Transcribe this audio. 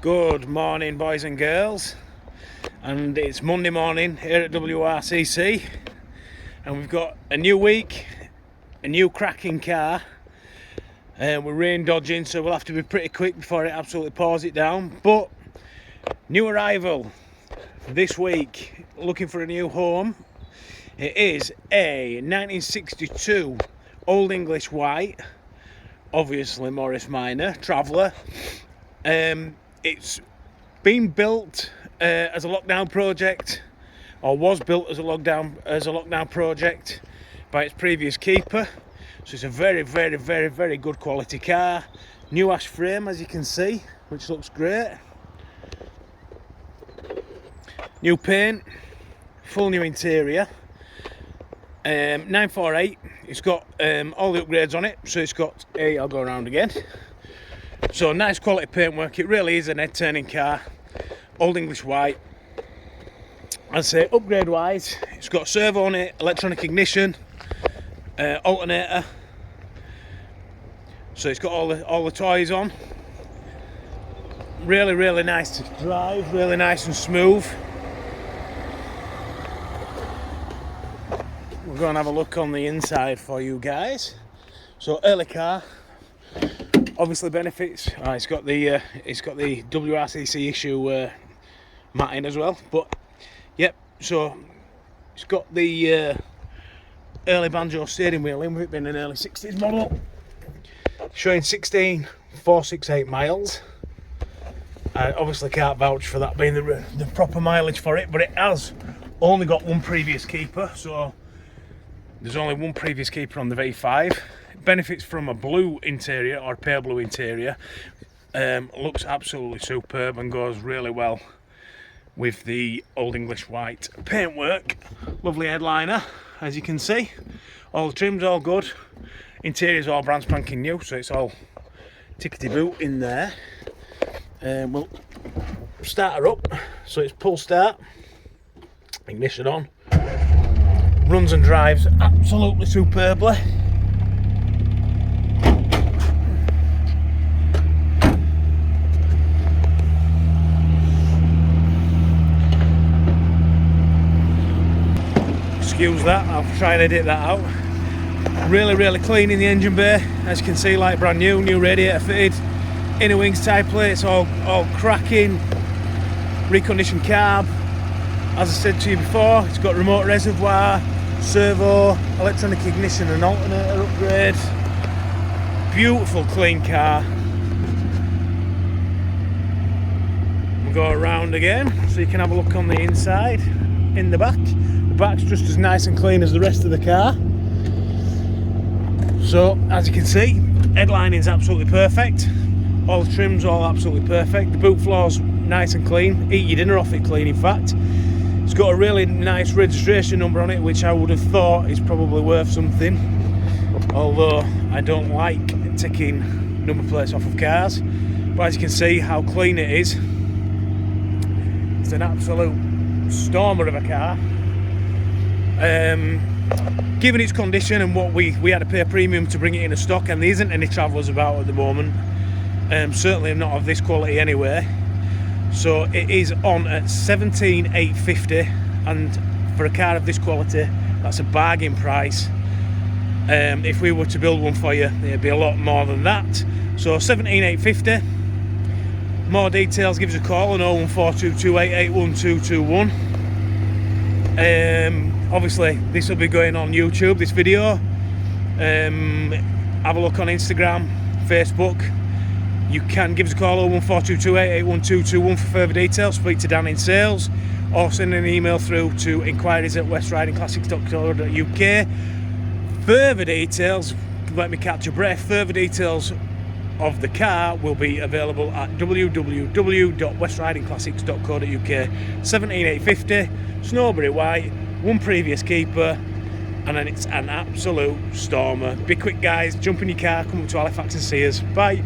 Good morning, boys and girls, and it's Monday morning here at WRCC, and we've got a new week, a new cracking car. We're rain dodging, so we'll have to be pretty quick before it absolutely pours it down. But new arrival this week, looking for a new home. It is a 1962 Old English White, obviously Morris Minor Traveller. It's been built as a lockdown project, or was built as a lockdown project by its previous keeper. So it's a very good quality car. New ash frame, as you can see, which looks great. New paint, full new interior. 948. It's got all the upgrades on it. So it's got I'll go around again. So nice quality paintwork. It really is an head turning car. Old English White. I'd say upgrade wise, it's got servo on it, electronic ignition, alternator. So it's got all the toys on. Really nice to drive, really nice and smooth. We're going to have a look on the inside for you guys. So early car. Obviously benefits. It's got the WRCC issue matting as well. But yep. So it's got the early banjo steering wheel in, with it being an early 60s model, showing 16,468 miles. I obviously can't vouch for that being the proper mileage for it, but it has only got one previous keeper. So there's only one previous keeper on the V5. It benefits from a blue interior, or pale blue interior. Looks absolutely superb and goes really well with the Old English White paintwork. Lovely headliner, as you can see. All the trim's all good. Interior's all brand spanking new, so it's all tickety boot in there. We'll start her up. So it's pull start, ignition on. Runs and drives absolutely superbly. Excuse that, I'll try and edit that out. Really clean in the engine bay, as you can see, like brand new. New radiator fitted, inner wings tie plates, all cracking. Reconditioned carb. As I said to you before, it's got remote reservoir, servo, electronic ignition and alternator upgrade. Beautiful clean car. We'll go around again so you can have a look on the inside. In the back, the back's just as nice and clean as the rest of the car. So as you can see, headlining's absolutely perfect. All the trim's all absolutely perfect. The boot floor's nice and clean. Eat your dinner off it clean, in fact. It's got a really nice registration number on it, which I would have thought is probably worth something, although I don't like taking number plates off of cars. But as you can see how clean it is, it's an absolute stormer of a car. Given its condition and what we had to pay a premium to bring it into stock, and there isn't any Travellers about at the moment, certainly not of this quality anyway. So it is on at 17,850, and for a car of this quality, that's a bargain price. If we were to build one for you, it'd be a lot more than that. So 17,850. More details, give us a call on 01422881221. Obviously, this will be going on YouTube, this video. Have a look on Instagram, Facebook. You can give us a call 01422881221 for further details. Speak to Dan in sales, or send an email through to inquiries@westridingclassics.co.uk. Further details, let me catch your breath, further details of the car will be available at www.westridingclassics.co.uk. 17,850, Snowberry White, one previous keeper, and then it's an absolute stormer. Be quick guys, jump in your car, come up to Halifax and see us. Bye.